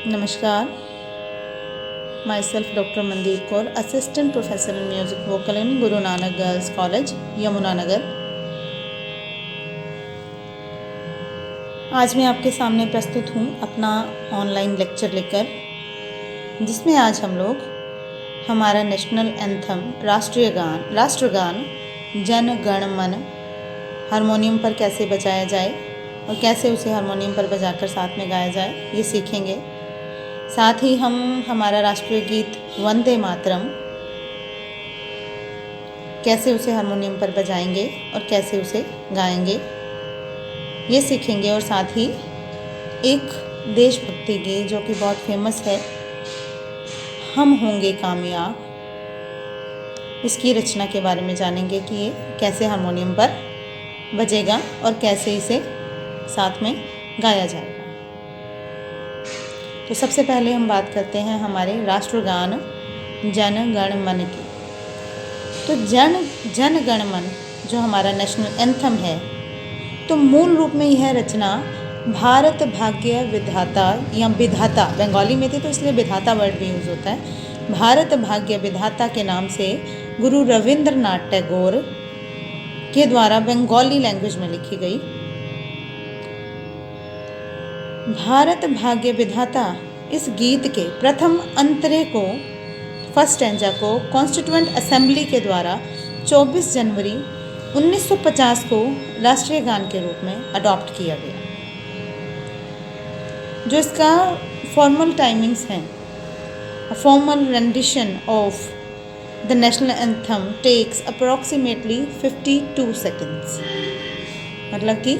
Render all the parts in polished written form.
नमस्कार, myself doctor Mandeep Kaur, assistant professor in music vocal in Guru Nanak girls college, Yamunanagar. आज मैं आपके सामने प्रस्तुत हूँ अपना ऑनलाइन लेक्चर लेकर, जिसमें आज हम लोग हमारा नेशनल एंथम राष्ट्रगान जन गण मन हारमोनियम पर कैसे बजाया जाए और कैसे उसे हारमोनियम पर बजाकर साथ में गाया जाए, ये सीखेंगे। साथ ही हम हमारा राष्ट्रीय गीत वंदे मातरम कैसे उसे हारमोनियम पर बजाएंगे और कैसे उसे गाएंगे, ये सीखेंगे। और साथ ही एक देशभक्ति गीत जो कि बहुत फेमस है, हम होंगे कामयाब, इसकी रचना के बारे में जानेंगे कि ये कैसे हारमोनियम पर बजेगा और कैसे इसे साथ में गाया जाएगा। तो सबसे पहले हम बात करते हैं हमारे राष्ट्रगान जन गण मन की। तो जन गण मन जो हमारा नेशनल एंथम है, तो मूल रूप में यह रचना भारत भाग्य विधाता या विधाता, बंगाली में थी तो इसलिए विधाता वर्ड भी यूज़ होता है, भारत भाग्य विधाता के नाम से गुरु रविंद्रनाथ टैगोर के द्वारा बंगाली लैंग्वेज में लिखी गई। भारत भाग्य विधाता इस गीत के प्रथम अंतरे को, फर्स्ट स्टैंजा को कॉन्स्टिट्यूएंट असेंबली के द्वारा 24 जनवरी 1950 को राष्ट्रीय गान के रूप में अडॉप्ट किया गया। जो इसका फॉर्मल टाइमिंग्स हैं, formal rendition of the national anthem takes approximately 52 seconds. मतलब कि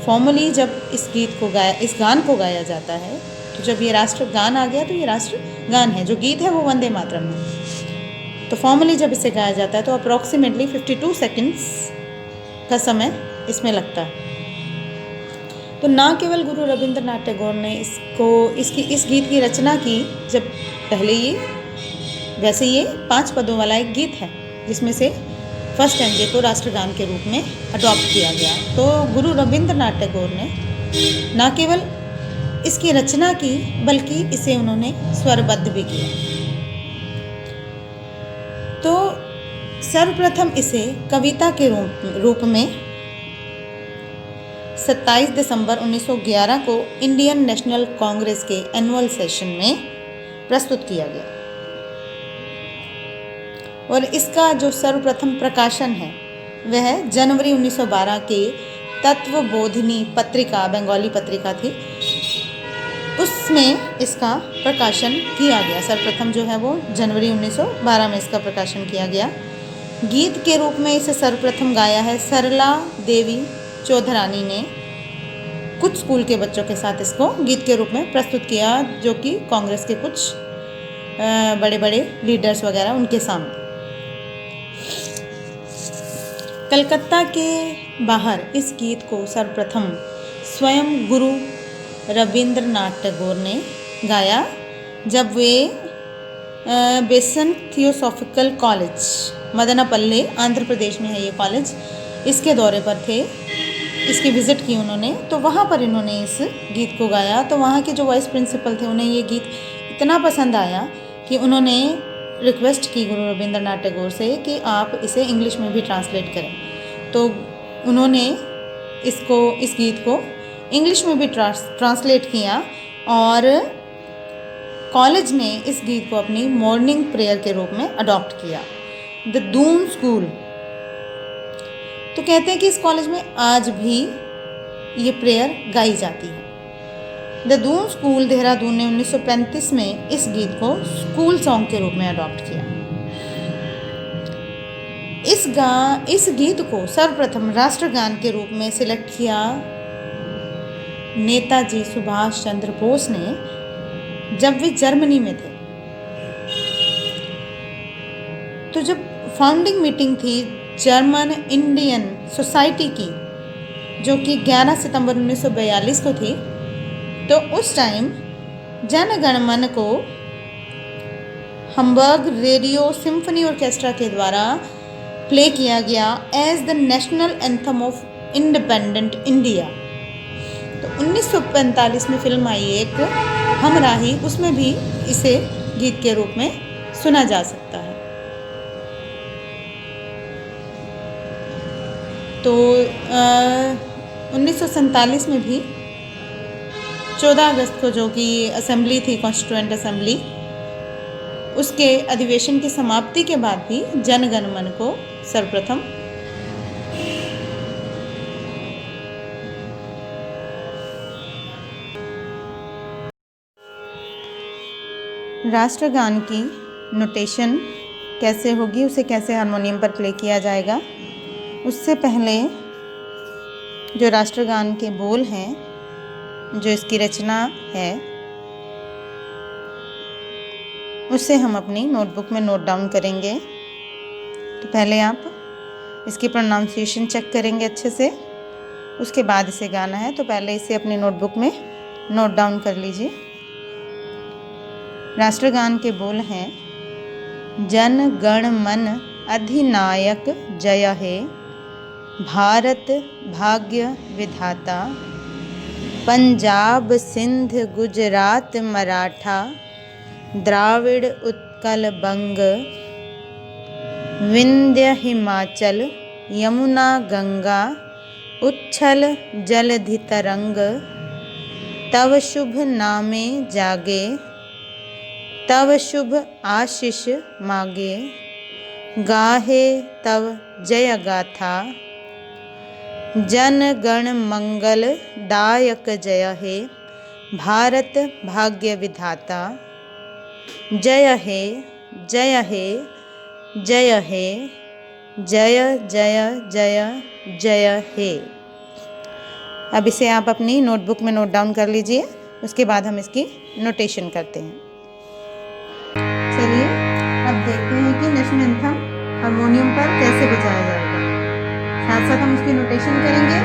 फॉर्मली जब इस गान को गाया जाता है, तो जब ये राष्ट्र गान आ गया तो ये राष्ट्र गान है, जो गीत है वो वंदे मातरम है। तो फॉर्मली जब इसे गाया जाता है तो अप्रॉक्सीमेटली 52 सेकेंड्स का समय इसमें लगता है। तो ना केवल गुरु रविंद्रनाथ टैगोर ने इस गीत की रचना की, जब पहले वैसे ये 5 पदों वाला एक गीत है, जिसमें से फर्स्ट स्टैंजे को राष्ट्रगान के रूप में अडॉप्ट किया गया। तो गुरु रविंद्रनाथ टैगोर ने न केवल इसकी रचना की, बल्कि इसे उन्होंने स्वरबद्ध भी किया। तो सर्वप्रथम इसे कविता के रूप में 27 दिसंबर 1911 को इंडियन नेशनल कांग्रेस के एनुअल सेशन में प्रस्तुत किया गया। और इसका जो सर्वप्रथम प्रकाशन है वह जनवरी 1912 के तत्वबोधिनी पत्रिका, बंगाली पत्रिका थी, उसमें इसका प्रकाशन किया गया। सर्वप्रथम जो है वो जनवरी 1912 में इसका प्रकाशन किया गया। गीत के रूप में इसे सर्वप्रथम गाया है सरला देवी चौधरानी ने कुछ स्कूल के बच्चों के साथ इसको गीत के रूप में प्रस्तुत किया, जो कि कांग्रेस के कुछ बड़े बड़े लीडर्स वगैरह उनके सामने। कलकत्ता के बाहर इस गीत को सर्वप्रथम स्वयं गुरु रविंद्रनाथ टैगोर ने गाया, जब वे बेसन थियोसॉफिकल कॉलेज, मदनापल्ले, आंध्र प्रदेश में है ये कॉलेज, इसके दौरे पर थे। इसकी विज़िट की उन्होंने, तो वहाँ पर इन्होंने इस गीत को गाया। तो वहाँ के जो वाइस प्रिंसिपल थे, उन्हें ये गीत इतना पसंद आया कि उन्होंने रिक्वेस्ट की गुरु रविंद्रनाथ टैगोर से कि आप इसे इंग्लिश में भी ट्रांसलेट करें। तो उन्होंने इस गीत को इंग्लिश में भी ट्रांसलेट किया और कॉलेज ने इस गीत को अपनी मॉर्निंग प्रेयर के रूप में अडॉप्ट किया। द दून स्कूल, तो कहते हैं कि इस कॉलेज में आज भी ये प्रेयर गाई जाती है। द दून स्कूल देहरादून ने 1935 में इस गीत को स्कूल सॉन्ग के रूप में अडॉप्ट किया। इस गीत को सर्वप्रथम राष्ट्रगान के रूप में सिलेक्ट किया नेताजी सुभाष चंद्र बोस ने, जब वे जर्मनी में थे। तो जब फाउंडिंग मीटिंग थी जर्मन इंडियन सोसाइटी की, जो कि 11 सितंबर 1942 को थी, तो उस टाइम जन गण मन को हम्बर्ग रेडियो सिम्फनी ऑर्केस्ट्रा के द्वारा प्ले किया गया as the national anthem of independent India. तो तो 1945 में फिल्म आई एक हमराही, उसमें भी इसे गीत के रूप में सुना जा सकता है। तो 1947 में भी 14 अगस्त को, जो कि असेंबली थी, कॉन्स्टिट्यूएंट असेंबली, उसके अधिवेशन की समाप्ति के बाद भी जन गण मन को सर्वप्रथम राष्ट्रगान की नोटेशन कैसे होगी, उसे कैसे हारमोनियम पर प्ले किया जाएगा, उससे पहले जो राष्ट्रगान के बोल हैं, जो इसकी रचना है, उसे हम अपनी नोटबुक में नोट डाउन करेंगे। तो पहले आप इसकी प्रोनाउंसिएशन चेक करेंगे अच्छे से, उसके बाद इसे गाना है। तो पहले इसे अपनी नोटबुक में नोट डाउन कर लीजिए। राष्ट्रगान के बोल हैं, जन गण मन अधिनायक जय हे, भारत भाग्य विधाता, पंजाब सिंध गुजरात मराठा, द्राविड़ उत्कल बंग, विंध्य हिमाचल यमुना गंगा, उच्छल जलधि तरंग, तव शुभ नामे जागे, तव शुभ आशीष मागे, गाहे तव जय गाथा, जन गण मंगल दायक जय हे, भारत भाग्य विधाता, जय हे जय हे जय हे, जय जय जय जय हे। अब इसे आप अपनी नोटबुक में नोट डाउन कर लीजिए, उसके बाद हम इसकी नोटेशन करते हैं। चलिए अब देखते हैं कि नेशनल एंथम हारमोनियम पर कैसे बजाया जाएगा। साथ साथ हम उसकी नोटेशन करेंगे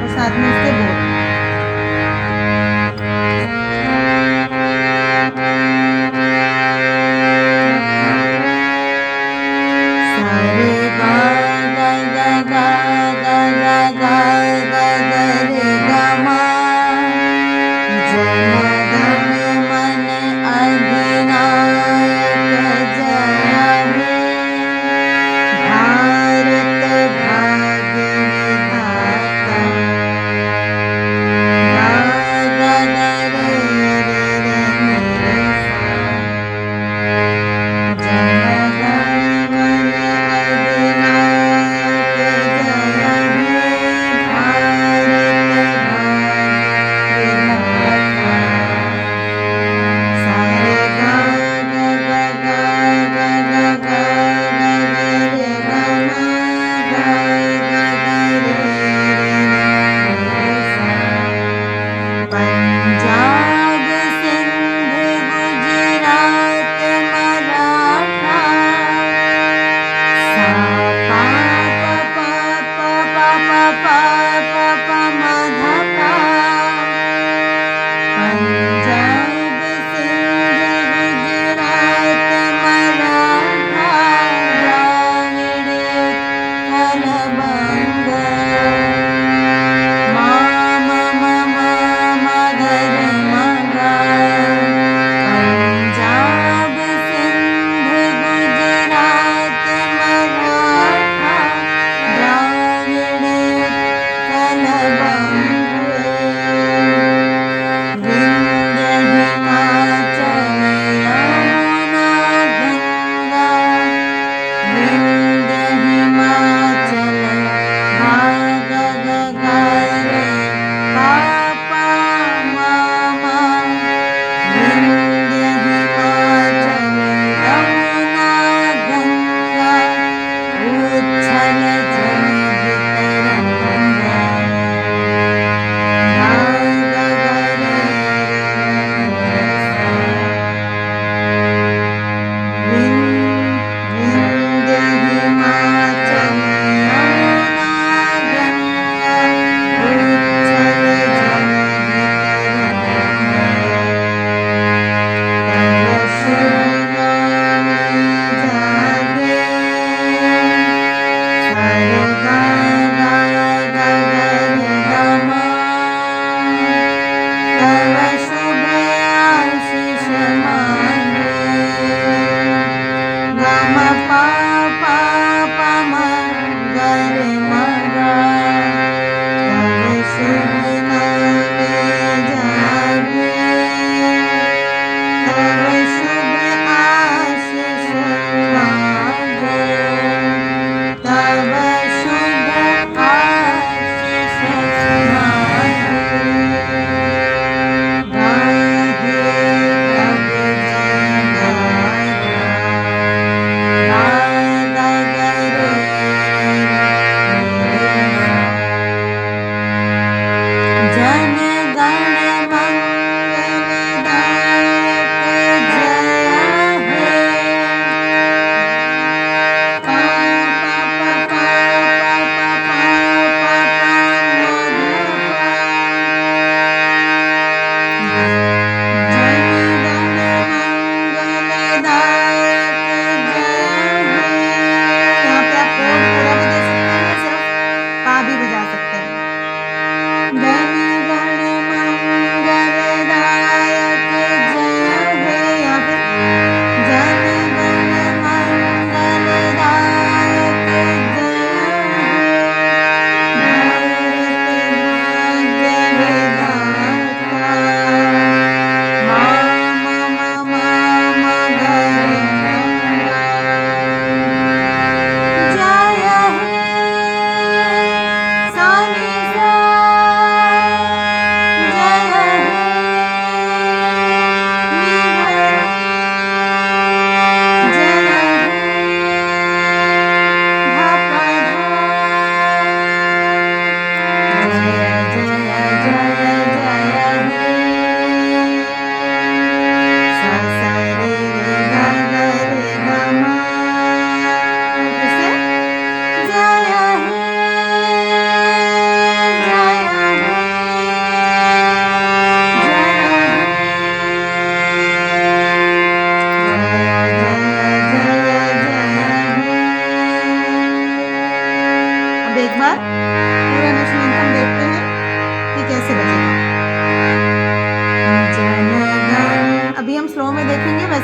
और साथ में उसके बोल।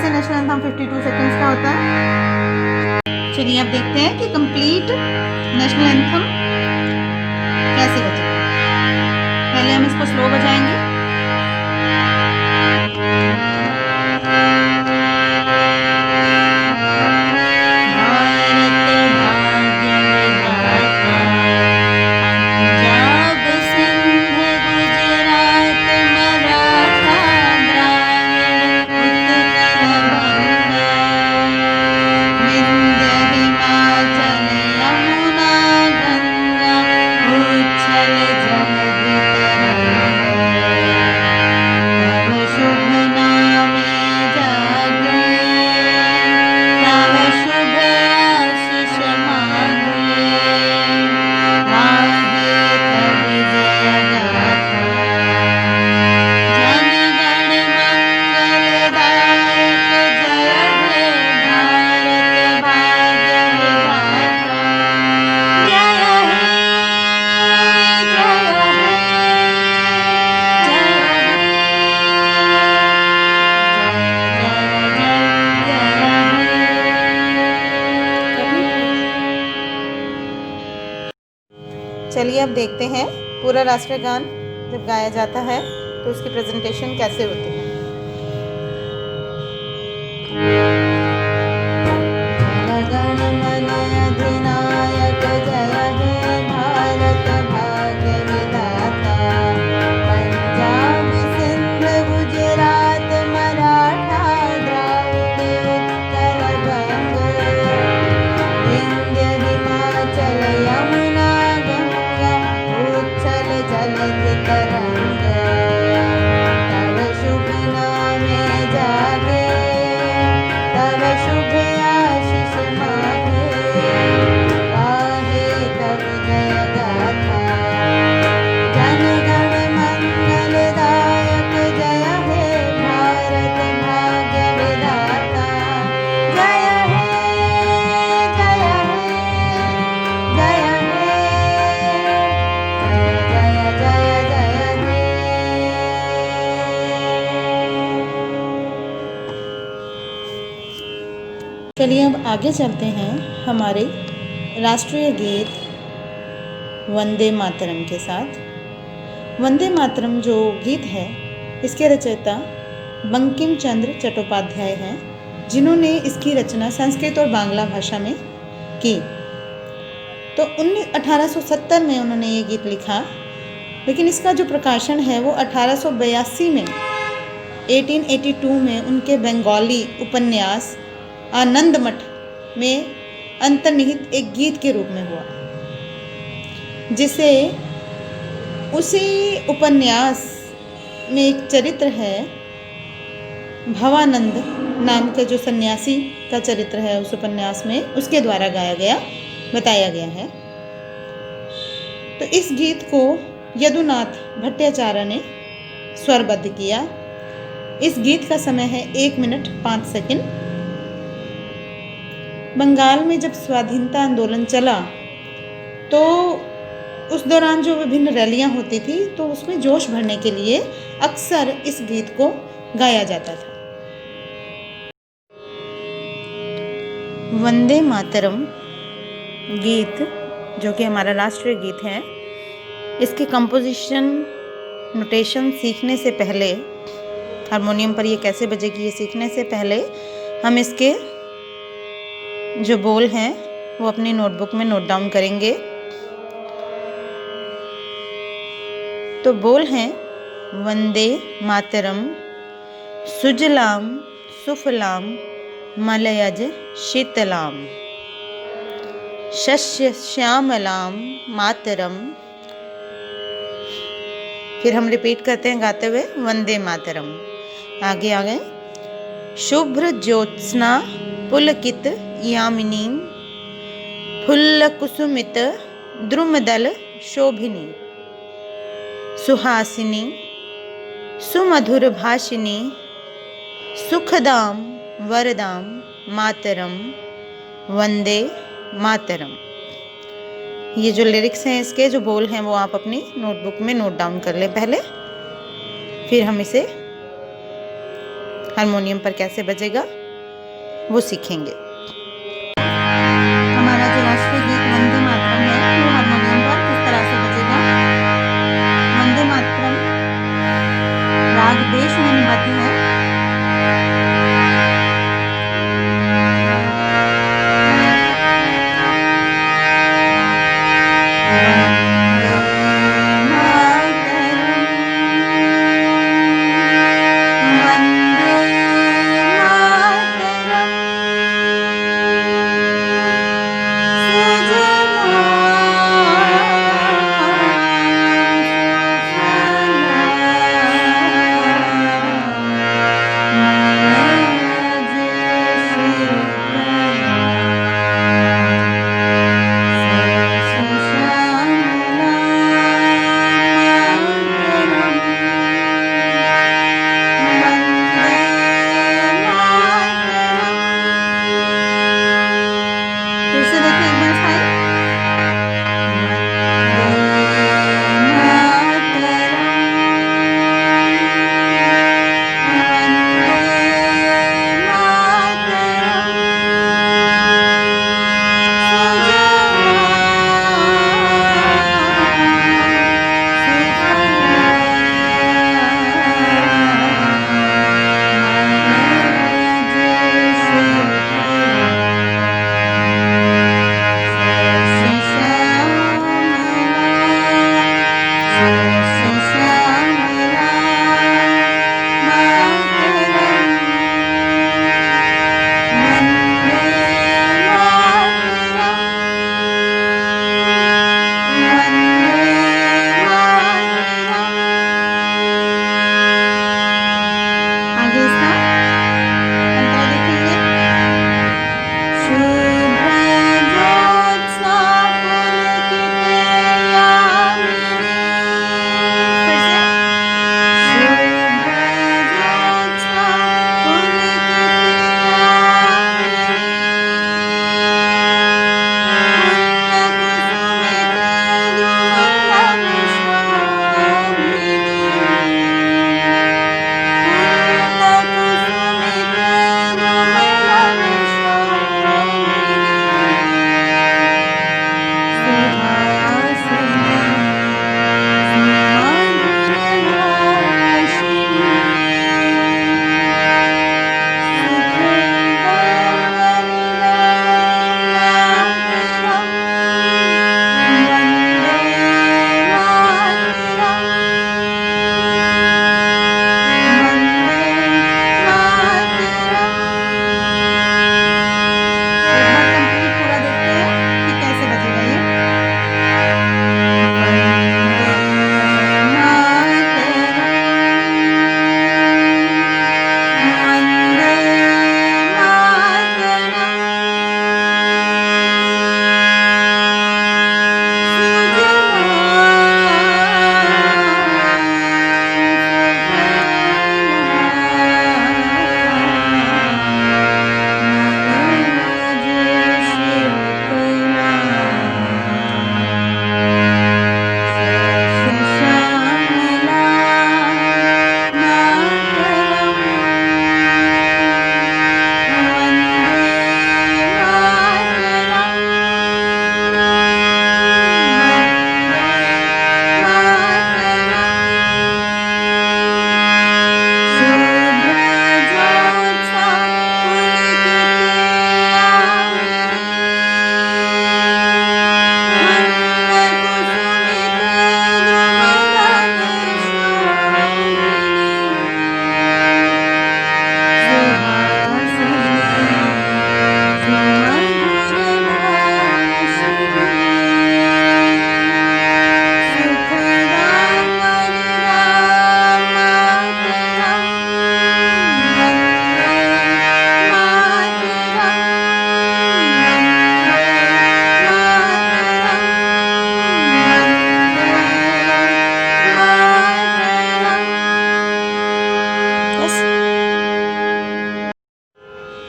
वैसे नेशनल एंथम 52 सेकंड्स का होता है। चलिए अब देखते हैं कि कंप्लीट नेशनल एंथम कैसे बजेगा। पहले हम इसको स्लो बजाएंगे। चलिए अब देखते हैं पूरा राष्ट्रीय गान जब गाया जाता है तो उसकी प्रेजेंटेशन कैसे होती है। चलिए अब आगे चलते हैं हमारे राष्ट्रीय गीत वंदे मातरम के साथ। वंदे मातरम जो गीत है इसके रचयिता बंकिम चंद्र चट्टोपाध्याय हैं, जिन्होंने इसकी रचना संस्कृत और बांग्ला भाषा में की। तो 1870 में उन्होंने ये गीत लिखा, लेकिन इसका जो प्रकाशन है वो 1882 में 1882 में उनके बंगाली उपन्यास आनंद मठ में अंतर्निहित एक गीत के रूप में हुआ, जिसे उसी उपन्यास में एक चरित्र है भवानंद नाम का, जो सन्यासी का चरित्र है उस उपन्यास में, उसके द्वारा बताया गया है। तो इस गीत को यदुनाथ भट्टाचार्य ने स्वरबद्ध किया। इस गीत का समय है 1 मिनट 5 सेकंड। बंगाल में जब स्वाधीनता आंदोलन चला तो उस दौरान जो विभिन्न रैलियां होती थी तो उसमें जोश भरने के लिए अक्सर इस गीत को गाया जाता था। वंदे मातरम गीत जो कि हमारा राष्ट्रीय गीत है, इसकी कंपोजिशन नोटेशन सीखने से पहले, हारमोनियम पर ये कैसे बजेगी ये सीखने से पहले हम इसके जो बोल हैं वो अपनी नोटबुक में नोट डाउन करेंगे। तो बोल हैं वंदे मातरम सुजलाम सुफलाम मलयज शीतलाम शस्य श्यामलाम मातरम। फिर हम रिपीट करते हैं गाते हुए वंदे मातरम। आगे आ गए। शुभ्र ज्योत्स्ना पुलकित यामिनी फुल्लकुसुमित द्रुमदल शोभिनी सुहासिनी सुमधुर भाषिनी सुखदाम वरदाम मातरम वंदे मातरम। ये जो लिरिक्स हैं, इसके जो बोल हैं, वो आप अपनी नोटबुक में नोट डाउन कर लें पहले, फिर हम इसे हारमोनियम पर कैसे बजेगा वो सीखेंगे। हमारा जो राष्ट्रीय गीत वंदे मातरम है वो हारमोनियम पर किस तरह से बजेगा। वंदे मातरम राग देश में निबद्ध है।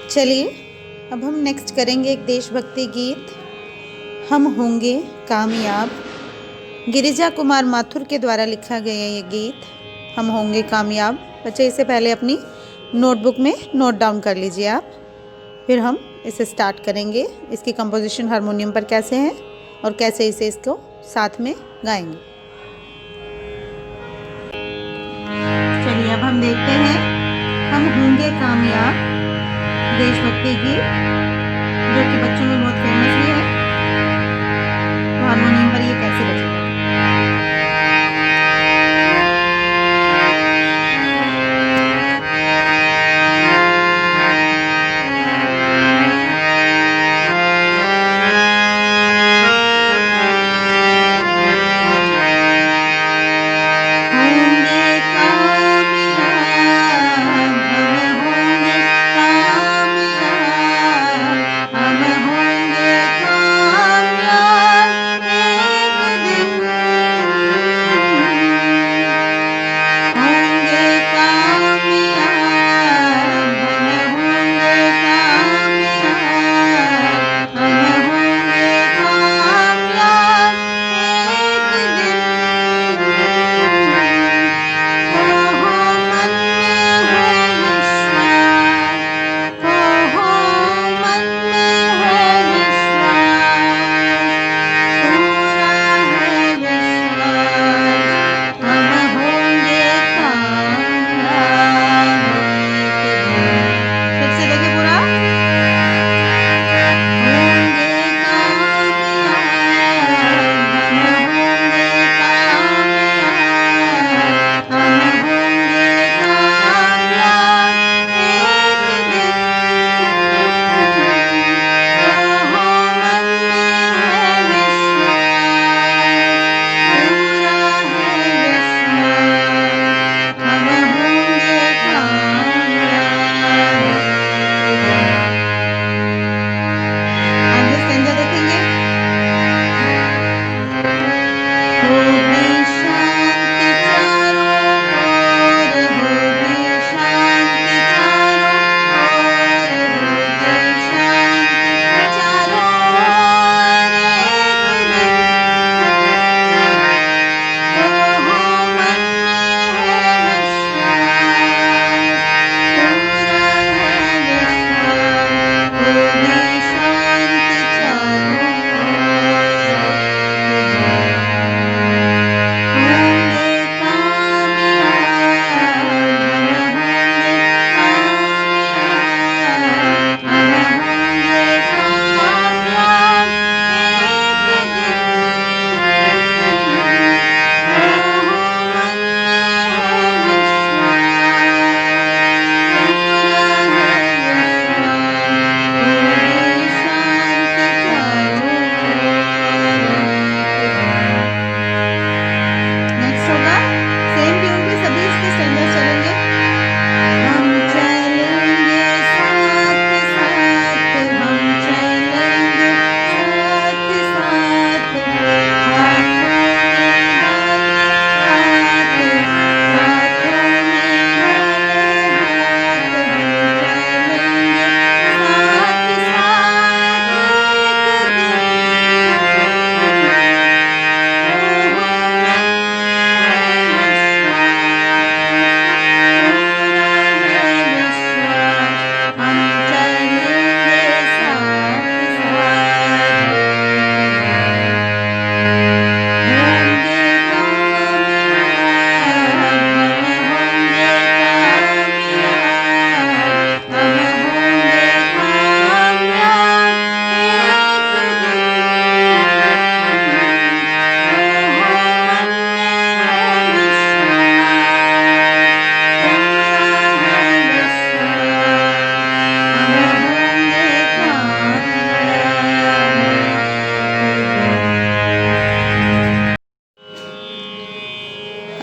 चलिए अब हम नेक्स्ट करेंगे एक देशभक्ति गीत, हम होंगे कामयाब। गिरिजा कुमार माथुर के द्वारा लिखा गया ये गीत, हम होंगे कामयाब। बच्चे इसे पहले अपनी नोटबुक में नोट डाउन कर लीजिए आप। फिर हम इसे स्टार्ट करेंगे, इसकी कंपोजिशन हारमोनियम पर कैसे है और कैसे इसको साथ में गाएंगे। चलिए अब हम देखते हैं हम होंगे कामयाब, देशभक्ति गीत जो कि बच्चों में बहुत फेमस भी है। तो हारमोनियम पर ये कैसे बजेगा।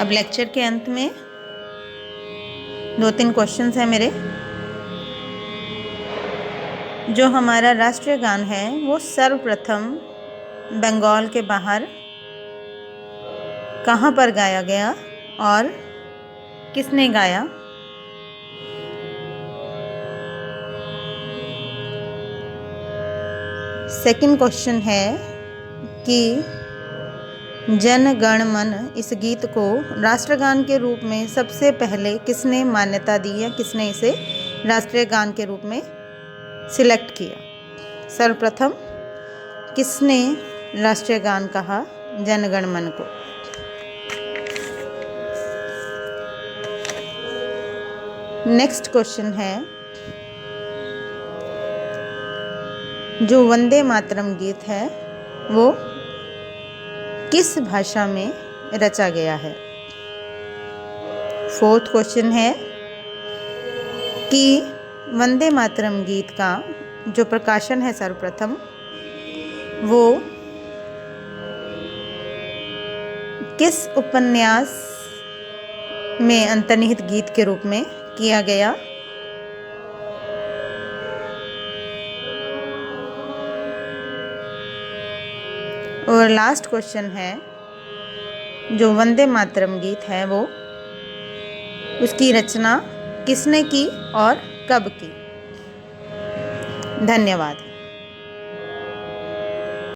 अब लेक्चर के अंत में 2-3 क्वेश्चंस हैं मेरे। जो हमारा राष्ट्रीय गान है वो सर्वप्रथम बंगाल के बाहर कहाँ पर गाया गया और किसने गाया। सेकंड क्वेश्चन है कि जन गण मन इस गीत को राष्ट्रगान के रूप में सबसे पहले किसने मान्यता दी या किसने इसे राष्ट्रीय गान के रूप में सिलेक्ट किया। सर्वप्रथम किसने राष्ट्रीय गान कहा जन गण मन को? नेक्स्ट क्वेश्चन है, जो वंदे मातरम गीत है वो किस भाषा में रचा गया है? फोर्थ क्वेश्चन है कि वंदे मातरम गीत का जो प्रकाशन है सर्वप्रथम वो किस उपन्यास में अंतर्निहित गीत के रूप में किया गया? और लास्ट क्वेश्चन है, जो वंदे मातरम गीत है वो उसकी रचना किसने की और कब की? धन्यवाद।